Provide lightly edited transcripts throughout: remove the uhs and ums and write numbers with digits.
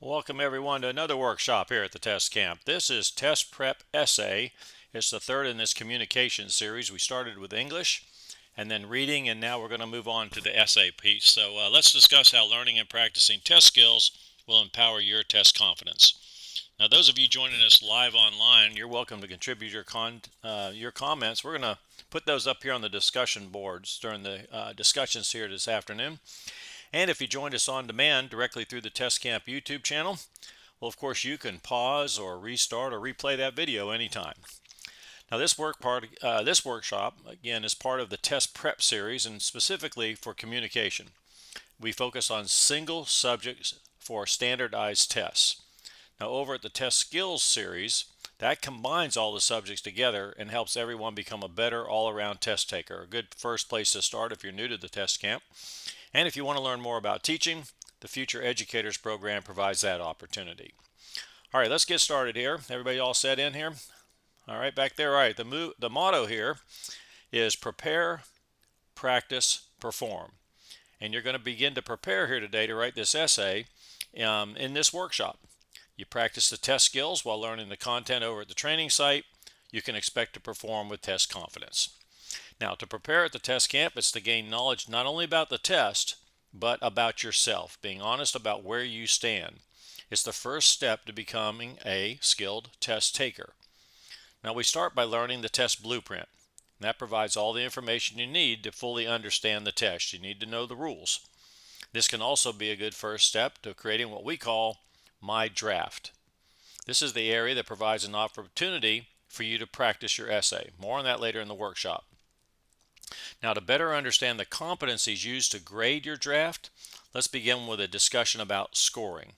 Welcome everyone to another workshop here at the Test Camp. This is Test Prep Essay. It's the third in this communication series. We started with English and then reading, and now we're going to move on to the essay piece. So let's discuss how learning and practicing test skills will empower your test confidence. Now, those of you joining us live online, you're welcome to contribute your comments. We're going to put those up here on the discussion boards during the discussions here this afternoon. And if you joined us on demand directly through the Test Camp YouTube channel, well, of course, you can pause or restart or replay that video anytime. Now, this workshop, again, is part of the Test Prep series and specifically for communication. We focus on single subjects for standardized tests. Now, over at the Test Skills series, that combines all the subjects together and helps everyone become a better all-around test taker. A good first place to start if you're new to the Test Camp. And if you want to learn more about teaching, the Future Educators program provides that opportunity. All right, let's get started here. Everybody all set in here? All right, back there. All right, the motto here is prepare, practice, perform. And you're going to begin to prepare here today to write this essay in this workshop. You practice the test skills while learning the content over at the training site. You can expect to perform with test confidence. Now, to prepare at the Test Camp, it's to gain knowledge not only about the test, but about yourself, being honest about where you stand. It's the first step to becoming a skilled test taker. Now, we start by learning the test blueprint. That provides all the information you need to fully understand the test. You need to know the rules. This can also be a good first step to creating what we call My Draft. This is the area that provides an opportunity for you to practice your essay. More on that later in the workshop. Now, to better understand the competencies used to grade your draft, let's begin with a discussion about scoring.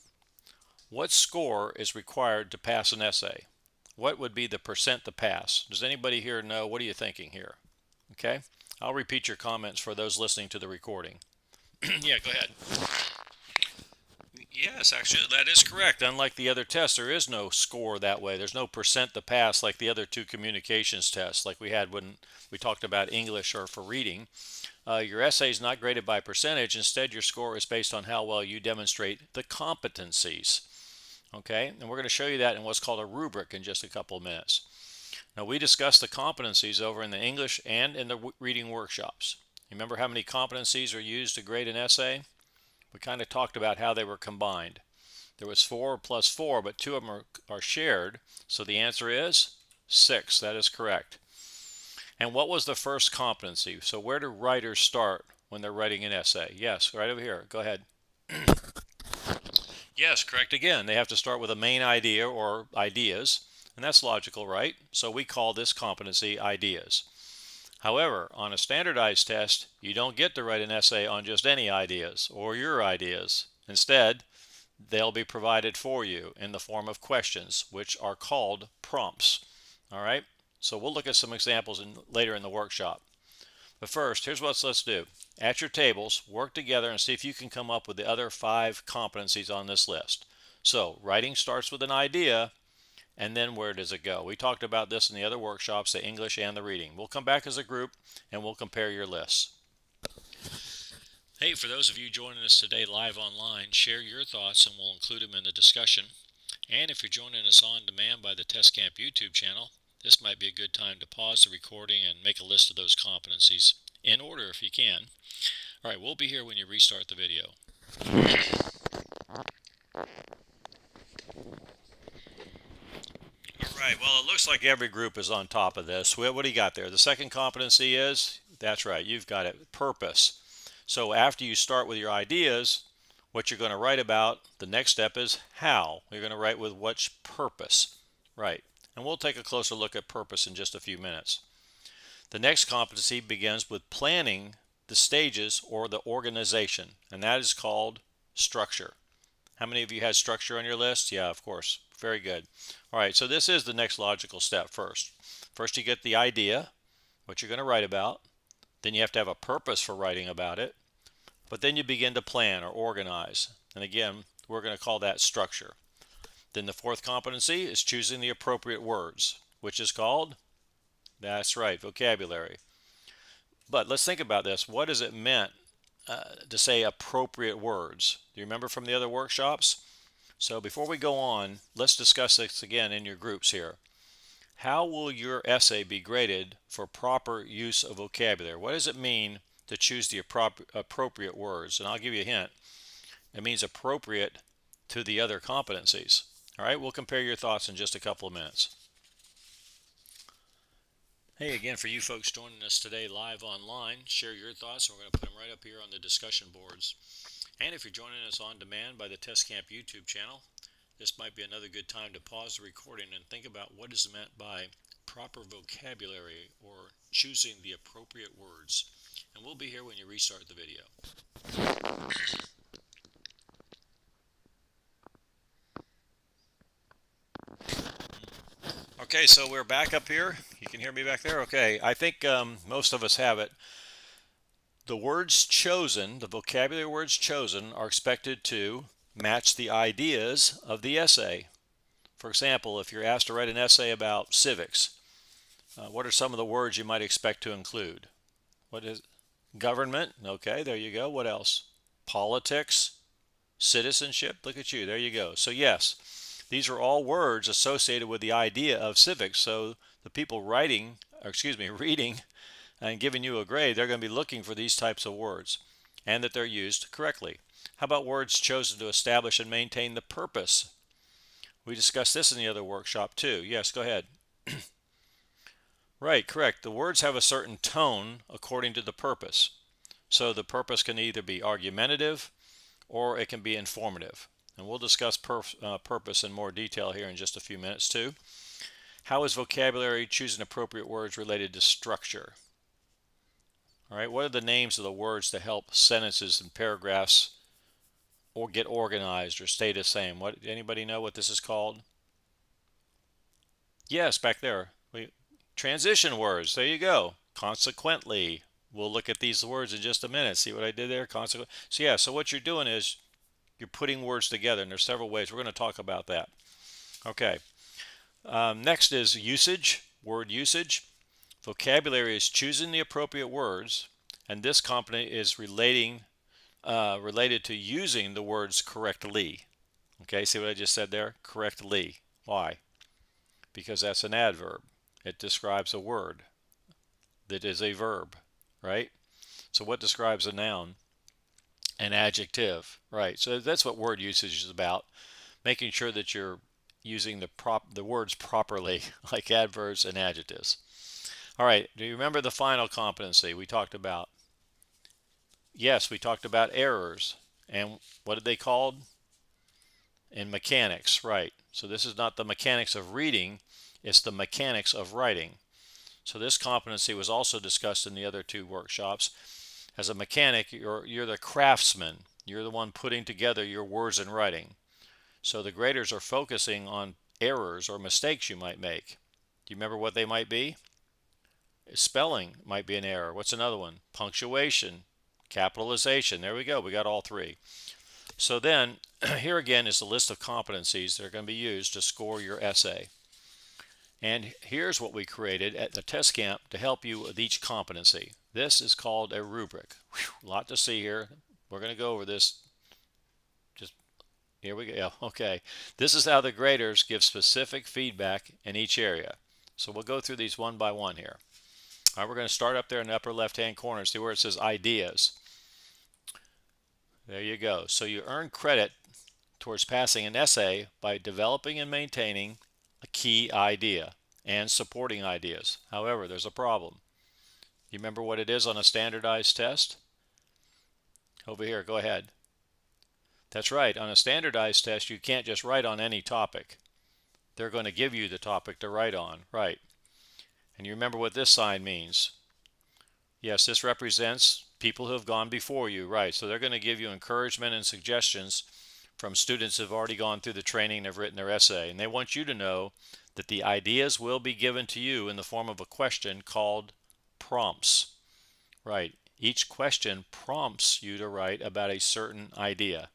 What score is required to pass an essay? What would be the percent to pass? Does anybody here know? What are you thinking here? Okay, I'll repeat your comments for those listening to the recording. Yeah, go ahead. Yes, actually, that is correct. Unlike the other tests, there is no score that way. There's no percent to pass like the other two communications tests, like we had when we talked about English or for reading. Your essay is not graded by percentage. Instead, your score is based on how well you demonstrate the competencies. Okay, and we're going to show you that in what's called a rubric in just a couple of minutes. Now, we discussed the competencies over in the English and in the reading workshops. You remember how many competencies are used to grade an essay? We kind of talked about how they were combined. There was 4 plus 4, but 2 of them are shared. So the answer is 6. That is correct. And what was the first competency? So where do writers start when they're writing an essay? Yes, right over here. Go ahead. Yes, correct again. They have to start with a main idea or ideas. And that's logical, right? So we call this competency ideas. However, on a standardized test, you don't get to write an essay on just any ideas or your ideas. Instead, they'll be provided for you in the form of questions, which are called prompts. All right, so we'll look at some examples later in the workshop. But first, here's what let's do. At your tables, work together and see if you can come up with the other 5 competencies on this list. So, writing starts with an idea. And then where does it go? We talked about this in the other workshops, the English and the reading. We'll come back as a group and we'll compare your lists. Hey, for those of you joining us today live online, share your thoughts and we'll include them in the discussion. And if you're joining us on demand by the Test Camp YouTube channel, this might be a good time to pause the recording and make a list of those competencies in order if you can. All right, we'll be here when you restart the video. Right, well, it looks like every group is on top of this. What do you got there? The second competency is, that's right, you've got it, purpose. So after you start with your ideas, what you're going to write about, the next step is how. You're going to write with which purpose. Right, and we'll take a closer look at purpose in just a few minutes. The next competency begins with planning the stages or the organization, and that is called structure. How many of you had structure on your list? Yeah, of course. Very good. All right, so this is the next logical step first. First, you get the idea, what you're going to write about. Then you have to have a purpose for writing about it. But then you begin to plan or organize. And again, we're going to call that structure. Then the fourth competency is choosing the appropriate words, which is called, that's right, vocabulary. But let's think about this. What does it mean to say appropriate words? Do you remember from the other workshops? So before we go on, let's discuss this again in your groups here. How will your essay be graded for proper use of vocabulary? What does it mean to choose the appropriate words? And I'll give you a hint. It means appropriate to the other competencies. All right, we'll compare your thoughts in just a couple of minutes. Hey again, for you folks joining us today live online, share your thoughts and we're going to put them right up here on the discussion boards. And if you're joining us on demand by the Test Camp YouTube channel, this might be another good time to pause the recording and think about what is meant by proper vocabulary or choosing the appropriate words. And we'll be here when you restart the video. Okay, so we're back up here. You can hear me back there? Okay, I think most of us have it. The words chosen, the vocabulary words chosen, are expected to match the ideas of the essay. For example, if you're asked to write an essay about civics, what are some of the words you might expect to include? What is government? Okay, there you go. What else? Politics, citizenship. Look at you. There you go. So yes, these are all words associated with the idea of civics. So the people reading and giving you a grade, they're going to be looking for these types of words and that they're used correctly. How about words chosen to establish and maintain the purpose? We discussed this in the other workshop too. Yes, go ahead. Right, correct. The words have a certain tone according to the purpose. So the purpose can either be argumentative or it can be informative. And we'll discuss purpose in more detail here in just a few minutes too. How is vocabulary choosing appropriate words related to structure? All right, what are the names of the words to help sentences and paragraphs or get organized or stay the same? Anybody know what this is called? Yes, back there. Transition words. There you go. Consequently. We'll look at these words in just a minute. See what I did there? Consequently. So yeah, so what you're doing is you're putting words together, and there's several ways. We're going to talk about that. Okay. Next is usage, word usage. Vocabulary is choosing the appropriate words, and this component is related to using the words correctly. Okay, see what I just said there? Correctly. Why? Because that's an adverb. It describes a word that is a verb, right? So what describes a noun? An adjective, right? So that's what word usage is about, making sure that you're using the words properly, like adverbs and adjectives. All right, do you remember the final competency we talked about? Yes, we talked about errors. And what did they called? In mechanics, right. So this is not the mechanics of reading, it's the mechanics of writing. So this competency was also discussed in the other two workshops. As a mechanic, you're the craftsman. You're the one putting together your words in writing. So the graders are focusing on errors or mistakes you might make. Do you remember what they might be? Spelling might be an error. What's another one? Punctuation, capitalization. There we go. We got all three. So then, here again is the list of competencies that are going to be used to score your essay. And here's what we created at the test camp to help you with each competency. This is called a rubric. Whew, a lot to see here. We're going to go over this. Just here we go. Okay. This is how the graders give specific feedback in each area. So we'll go through these one by one here. All right, we're going to start up there in the upper left-hand corner. See where it says ideas. There you go. So you earn credit towards passing an essay by developing and maintaining a key idea and supporting ideas. However, there's a problem. You remember what it is on a standardized test? Over here, go ahead. That's right. On a standardized test, you can't just write on any topic. They're going to give you the topic to write on, right? And you remember what this sign means. Yes, this represents people who have gone before you, right? So they're going to give you encouragement and suggestions from students who have already gone through the training and have written their essay. And they want you to know that the ideas will be given to you in the form of a question called prompts. Right. Each question prompts you to write about a certain idea.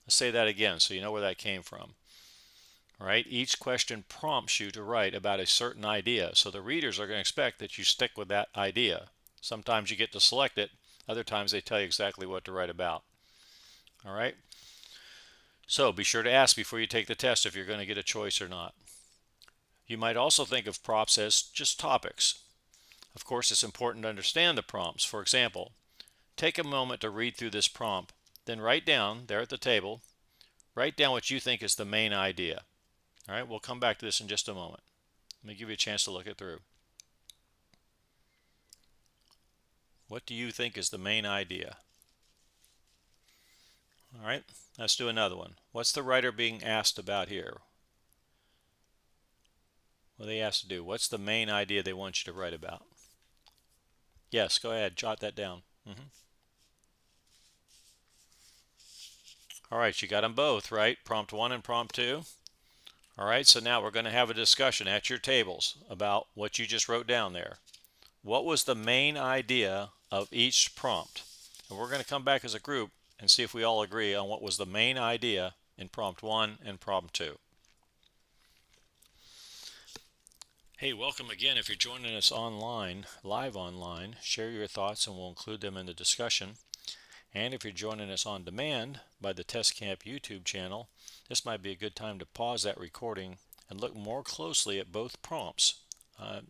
Let's say that again so you know where that came from. All right. Each question prompts you to write about a certain idea. So the readers are going to expect that you stick with that idea. Sometimes you get to select it. Other times they tell you exactly what to write about. All right. So be sure to ask before you take the test if you're going to get a choice or not. You might also think of prompts as just topics. Of course, it's important to understand the prompts. For example, take a moment to read through this prompt, then write down, there at the table, write down what you think is the main idea. All right, we'll come back to this in just a moment. Let me give you a chance to look it through. What do you think is the main idea? All right, let's do another one. What's the writer being asked about here? What are they asked to do? What's the main idea they want you to write about? Yes, go ahead, jot that down. All right, you got them both, right? Prompt 1 and prompt 2. All right, so now we're going to have a discussion at your tables about what you just wrote down there. What was the main idea of each prompt? And we're going to come back as a group and see if we all agree on what was the main idea in prompt 1 and prompt 2. Hey, welcome again. If you're joining us online, live online, share your thoughts and we'll include them in the discussion. And if you're joining us on demand by the Test Camp YouTube channel, this might be a good time to pause that recording and look more closely at both prompts.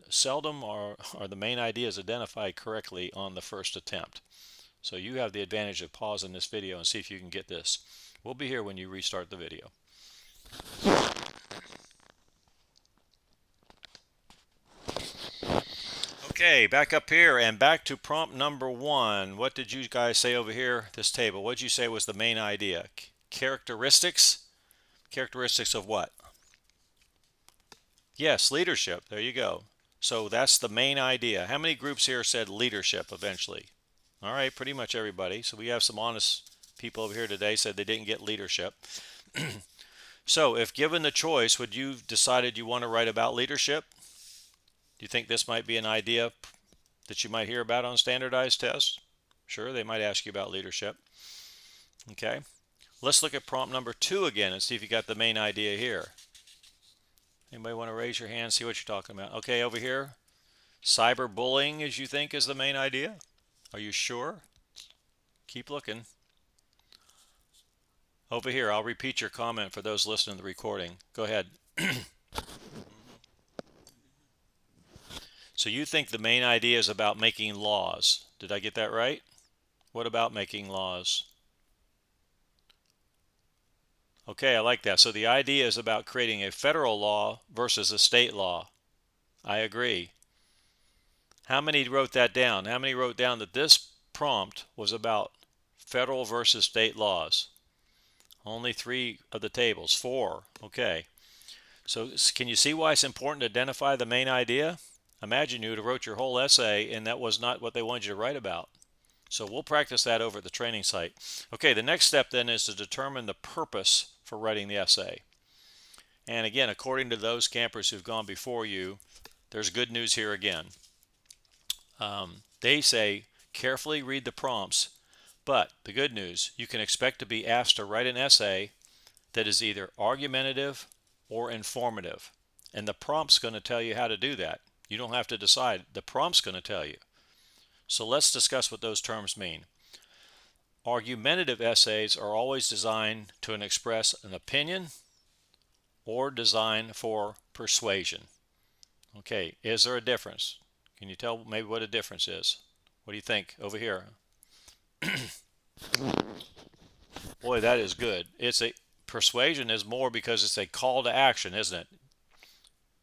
Seldom are the main ideas identified correctly on the first attempt. So you have the advantage of pausing this video and see if you can get this. We'll be here when you restart the video. Okay, back up here and back to prompt number 1. What did you guys say over here, this table? What did you say was the main idea? Characteristics? Characteristics of what? Yes, leadership. There you go. So that's the main idea. How many groups here said leadership eventually? All right, pretty much everybody. So we have some honest people over here today said they didn't get leadership. So if given the choice, would you decided you want to write about leadership? Do you think this might be an idea that you might hear about on standardized tests? Sure, they might ask you about leadership. Okay, let's look at prompt number 2 again and see if you got the main idea here. Anybody want to raise your hand, see what you're talking about? Okay, over here, cyberbullying, as you think, is the main idea? Are you sure? Keep looking. Over here, I'll repeat your comment for those listening to the recording. Go ahead. So you think the main idea is about making laws. Did I get that right? What about making laws? Okay, I like that. So the idea is about creating a federal law versus a state law. I agree. How many wrote that down? How many wrote down that this prompt was about federal versus state laws? Only 3 of the tables. 4. Okay. So can you see why it's important to identify the main idea? Imagine you would have wrote your whole essay and that was not what they wanted you to write about. So we'll practice that over at the training site. Okay, the next step then is to determine the purpose for writing the essay. And again, according to those campers who've gone before you, there's good news here again. They say carefully read the prompts, but the good news, you can expect to be asked to write an essay that is either argumentative or informative. And the prompt's going to tell you how to do that. You don't have to decide. The prompt's going to tell you. So let's discuss what those terms mean. Argumentative essays are always designed to express an opinion or designed for persuasion. Okay, is there a difference? Can you tell maybe what a difference is? What do you think over here? Boy, that is good. Persuasion is more because it's a call to action, isn't it?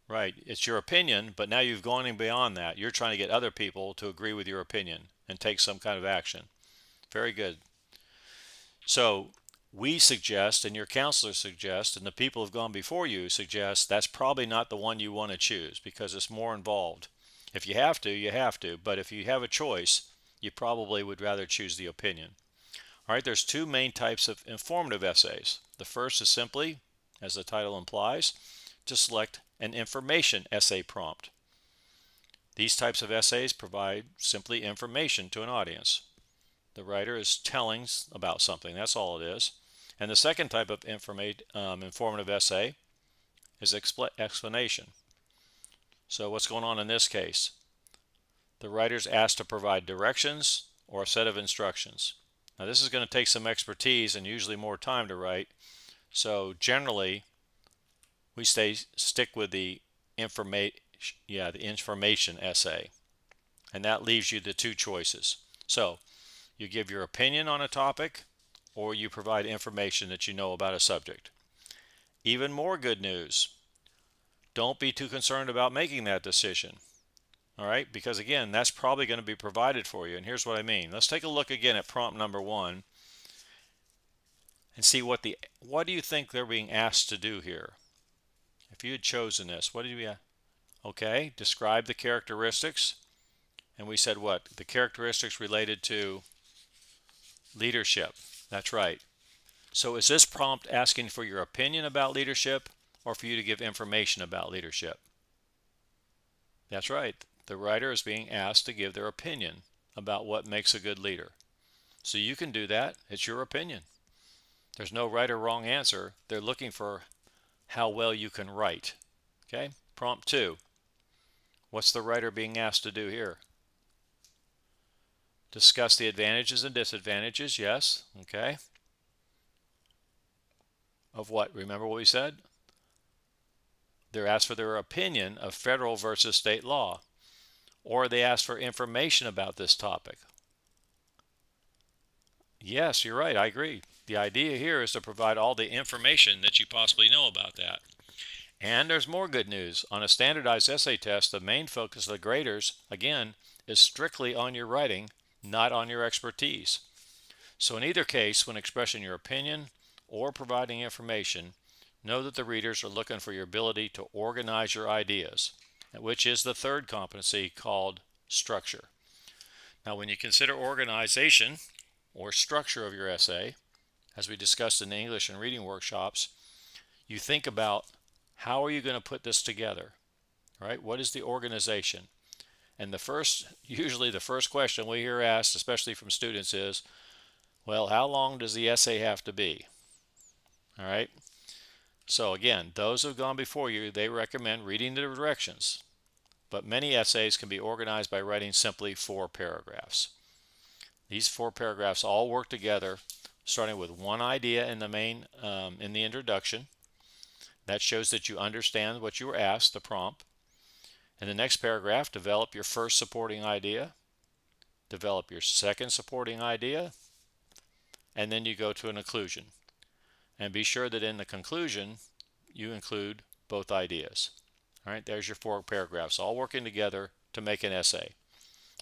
Right, it's your opinion, but now you've gone beyond that. You're trying to get other people to agree with your opinion and take some kind of action. Very good. So we suggest, and your counselors suggest, and the people who've gone before you suggest, that's probably not the one you want to choose because it's more involved. If you have to, you have to, but if you have a choice, you probably would rather choose the opinion. All right, there's 2 main types of informative essays. The first is simply, as the title implies, to select an information essay prompt. These types of essays provide simply information to an audience. The writer is telling about something, that's all it is. And the second type of informative essay is explanation. So what's going on in this case? The writer's asked to provide directions or a set of instructions. Now this is going to take some expertise and usually more time to write. So generally, we stick with the information essay, and that leaves you the two choices. So you give your opinion on a topic, or you provide information that you know about a subject. Even more good news, don't be too concerned about making that decision. All right, because again, that's probably going to be provided for you. And here's what I mean. Let's take a look again at prompt number 1 and see what do you think they're being asked to do here? If you had chosen this, what did you? Okay, describe the characteristics. And we said what? The characteristics related to leadership. That's right. So is this prompt asking for your opinion about leadership or for you to give information about leadership? That's right. The writer is being asked to give their opinion about what makes a good leader. So you can do that. It's your opinion. There's no right or wrong answer. They're looking for how well you can write. Okay, prompt 2. What's the writer being asked to do here? Discuss the advantages and disadvantages. Yes. Okay. Of what? Remember what we said? They're asked for their opinion of federal versus state law, or they ask for information about this topic. Yes, you're right. I agree. The idea here is to provide all the information that you possibly know about that. And there's more good news. On a standardized essay test, the main focus of the graders, again, is strictly on your writing, not on your expertise. So in either case, when expressing your opinion or providing information, know that the readers are looking for your ability to organize your ideas, which is the third competency called structure. Now, when you consider organization or structure of your essay, as we discussed in the English and reading workshops, you think about how are you going to put this together, right? What is the organization? And usually the first question we hear asked, especially from students, is, well, how long does the essay have to be? All right. So again, those who have gone before you, they recommend reading the directions. But many essays can be organized by writing simply 4 paragraphs. These 4 paragraphs all work together, starting with one idea in the introduction. That shows that you understand what you were asked, the prompt. In the next paragraph, develop your first supporting idea, develop your second supporting idea, and then you go to an conclusion. And be sure that in the conclusion, you include both ideas. All right, there's your 4 paragraphs, all working together to make an essay.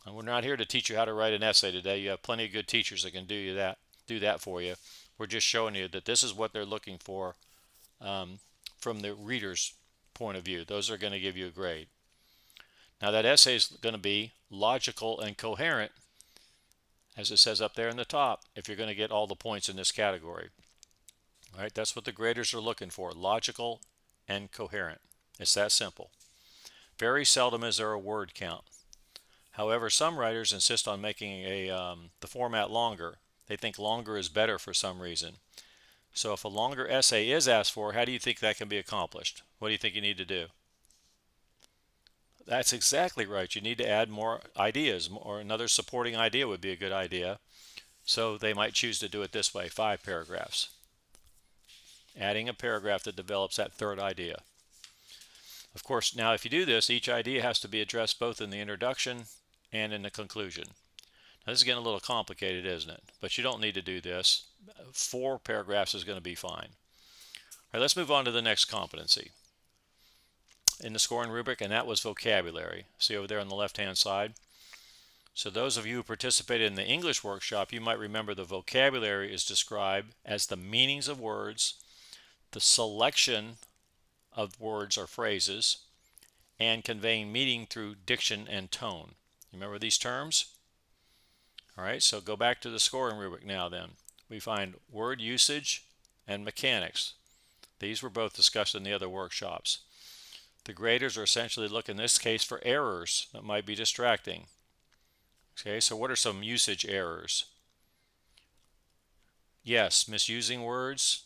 And we're not here to teach you how to write an essay today. You have plenty of good teachers that can do that for you. We're just showing you that this is what they're looking for from the reader's point of view. Those are going to give you a grade. Now that essay is going to be logical and coherent, as it says up there in the top, if you're going to get all the points in this category. All right, that's what the graders are looking for, logical and coherent. It's that simple. Very seldom is there a word count. However, some writers insist on making the format longer. They think longer is better for some reason. So if a longer essay is asked for, how do you think that can be accomplished? What do you think you need to do? That's exactly right. You need to add more ideas, or another supporting idea would be a good idea. So they might choose to do it this way, 5 paragraphs. Adding a paragraph that develops that third idea. Of course, now if you do this, each idea has to be addressed both in the introduction and in the conclusion. Now this is getting a little complicated, isn't it? But you don't need to do this. 4 paragraphs is going to be fine. All right, let's move on to the next competency in the scoring rubric, and that was vocabulary. See over there on the left-hand side? So those of you who participated in the English workshop, you might remember the vocabulary is described as the meanings of words, the selection of words or phrases, and conveying meaning through diction and tone. You remember these terms? All right, so go back to the scoring rubric now then. We find word usage and mechanics. These were both discussed in the other workshops. The graders are essentially looking in this case for errors that might be distracting. Okay, so what are some usage errors? Yes, misusing words,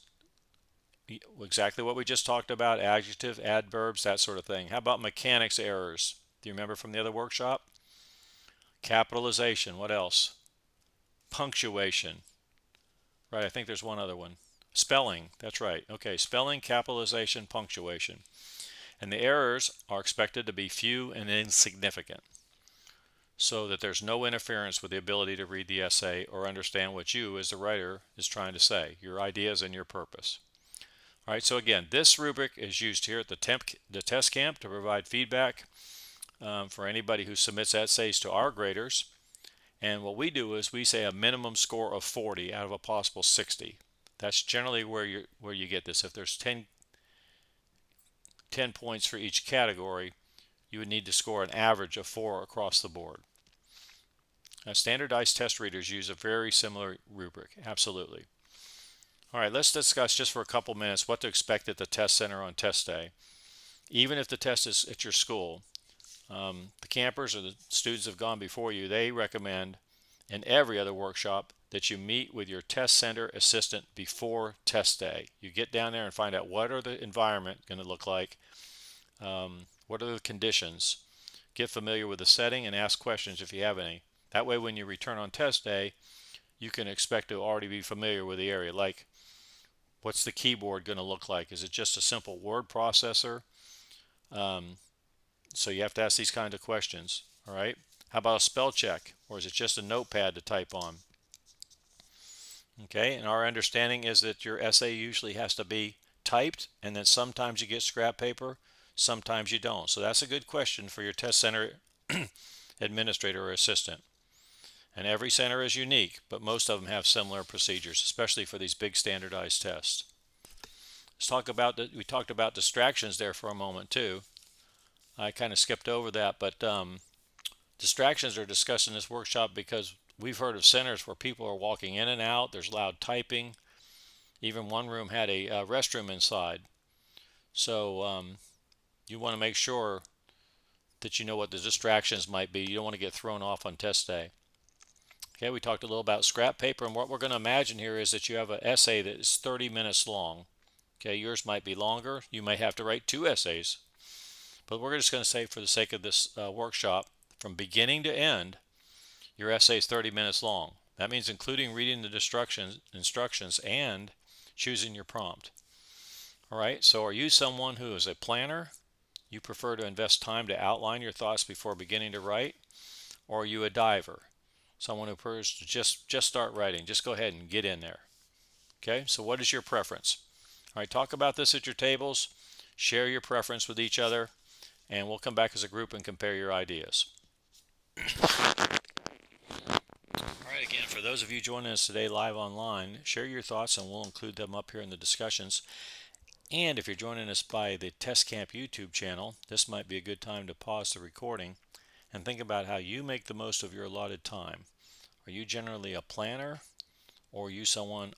exactly what we just talked about, adjective, adverbs, that sort of thing. How about mechanics errors? Do you remember from the other workshop? Capitalization, what else? Punctuation. Right, I think there's one other one. Spelling, that's right. Okay, spelling, capitalization, punctuation. And the errors are expected to be few and insignificant so that there's no interference with the ability to read the essay or understand what you as the writer is trying to say, your ideas and your purpose. All right, so again, this rubric is used here at the test camp to provide feedback for anybody who submits essays to our graders. And what we do is we say a minimum score of 40 out of a possible 60. That's generally where you get this. If there's 10 points for each category, you would need to score an average of 4 across the board. Now, standardized test readers use a very similar rubric, absolutely. All right, let's discuss just for a couple minutes what to expect at the test center on test day. Even if the test is at your school, the campers or the students have gone before you, they recommend in every other workshop that you meet with your test center assistant before test day. You get down there and find out what are the environment going to look like, what are the conditions, get familiar with the setting and ask questions if you have any. That way when you return on test day, you can expect to already be familiar with the area, like what's the keyboard going to look like? Is it just a simple word processor? So you have to ask these kinds of questions. All right. How about a spell check, or is it just a notepad to type on? Okay, and our understanding is that your essay usually has to be typed, and then sometimes you get scrap paper, sometimes you don't. So that's a good question for your test center administrator or assistant. And every center is unique, but most of them have similar procedures, especially for these big standardized tests. Let's talk about we talked about distractions there for a moment too. I kind of skipped over that, but distractions are discussed in this workshop because we've heard of centers where people are walking in and out. There's loud typing. Even one room had a restroom inside. So you want to make sure that you know what the distractions might be. You don't want to get thrown off on test day. Okay, we talked a little about scrap paper, and what we're going to imagine here is that you have an essay that is 30 minutes long. Okay, yours might be longer. You may have to write 2 essays. But we're just going to say for the sake of this workshop, from beginning to end, your essay is 30 minutes long. That means including reading the instructions and choosing your prompt. All right, so are you someone who is a planner? You prefer to invest time to outline your thoughts before beginning to write? Or are you a diver? Someone who prefers to just start writing, just go ahead and get in there. Okay, so what is your preference? All right, talk about this at your tables, share your preference with each other, and we'll come back as a group and compare your ideas. All right, again, for those of you joining us today live online, share your thoughts and we'll include them up here in the discussions. And if you're joining us by the Test Camp YouTube channel, this might be a good time to pause the recording and think about how you make the most of your allotted time. Are you generally a planner, or are you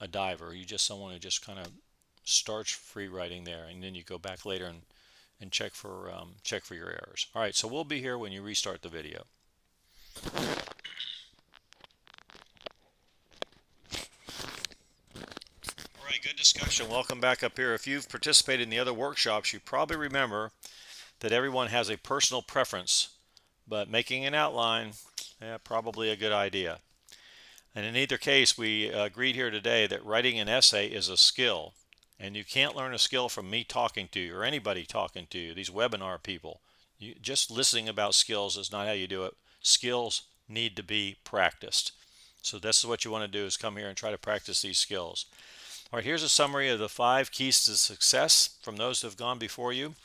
a diver? Are you just someone who just kind of starts free writing there and then you go back later and check for your errors? All right, so we'll be here when you restart the video. All right, good discussion. Welcome back up here. If you've participated in the other workshops, you probably remember that everyone has a personal preference, but making an outline, probably a good idea. And in either case, we agreed here today that writing an essay is a skill. And you can't learn a skill from me talking to you or anybody talking to you, these webinar people. Just listening about skills is not how you do it. Skills need to be practiced. So this is what you want to do, is come here and try to practice these skills. All right, here's a summary of the 5 keys to success from those who have gone before you.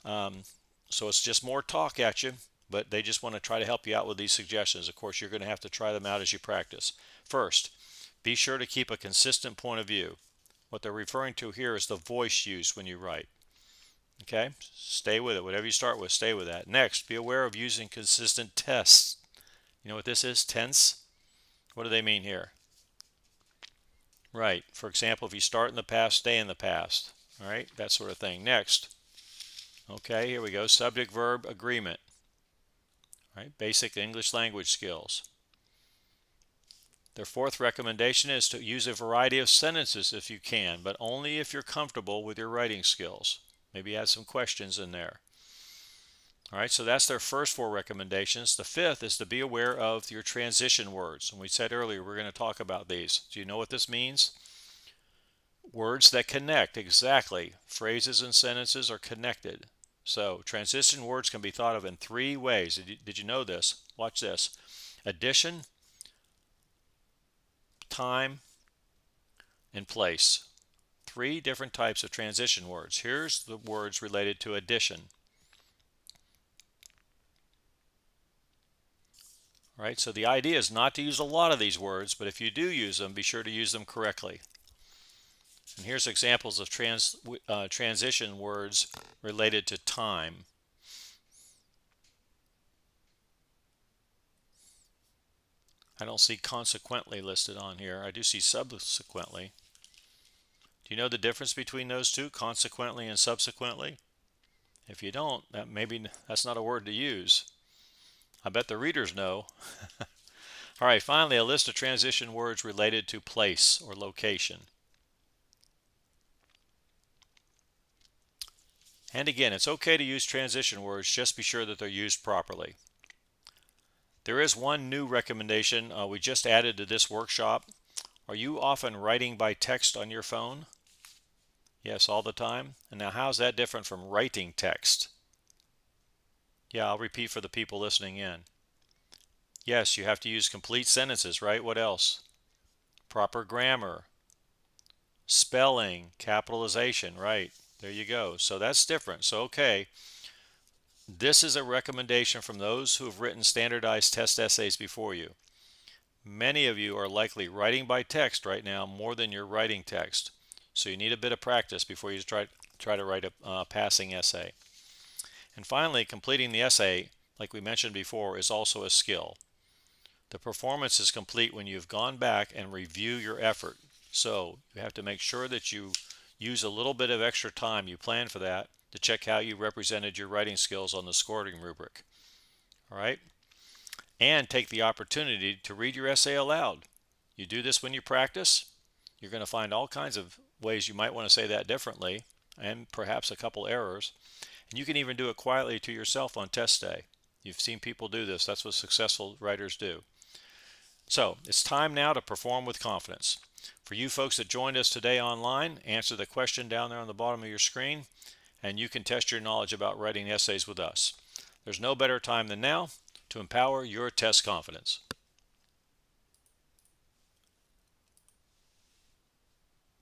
So it's just more talk at you, but they just want to try to help you out with these suggestions. Of course, you're going to have to try them out as you practice. First, be sure to keep a consistent point of view. What they're referring to here is the voice use when you write. Okay, stay with it. Whatever you start with, stay with that. Next, be aware of using consistent tests. You know what this is? Tense? What do they mean here? Right. For example, if you start in the past, stay in the past. All right, that sort of thing. Next. Okay, here we go. Subject verb agreement. All right, basic English language skills. Their 4th recommendation is to use a variety of sentences if you can, but only if you're comfortable with your writing skills. Maybe add some questions in there. All right, so that's their first 4 recommendations. The 5th is to be aware of your transition words. And we said earlier we're going to talk about these. Do you know what this means? Words that connect, exactly. Phrases and sentences are connected. So transition words can be thought of in three ways. Did you know this? Watch this. Addition, time, and place. Three different types of transition words. Here's the words related to addition. All right, so the idea is not to use a lot of these words, but if you do use them, be sure to use them correctly. And here's examples of transition words related to time. I don't see consequently listed on here. I do see subsequently. Do you know the difference between those two, consequently and subsequently? If you don't, maybe that's not a word to use. I bet the readers know. All right, finally, a list of transition words related to place or location. And again, it's okay to use transition words, just be sure that they're used properly. There is one new recommendation we just added to this workshop. Are you often writing by text on your phone? Yes, all the time. And now how's that different from writing text? Yeah, I'll repeat for the people listening in. Yes, you have to use complete sentences, right? What else? Proper grammar, spelling, capitalization, right? There you go. So that's different. So, okay, this is a recommendation from those who have written standardized test essays before you. Many of you are likely writing by text right now more than you're writing text. So you need a bit of practice before you try to write a passing essay. And finally, completing the essay, like we mentioned before, is also a skill. The performance is complete when you've gone back and review your effort. So you have to make sure that you use a little bit of extra time, you plan for that, to check how you represented your writing skills on the scoring rubric. All right? And take the opportunity to read your essay aloud. You do this when you practice. You're going to find all kinds of ways you might want to say that differently, and perhaps a couple errors. And you can even do it quietly to yourself on test day. You've seen people do this. That's what successful writers do. So it's time now to perform with confidence. For you folks that joined us today online, answer the question down there on the bottom of your screen, and you can test your knowledge about writing essays with us. There's no better time than now to empower your test confidence.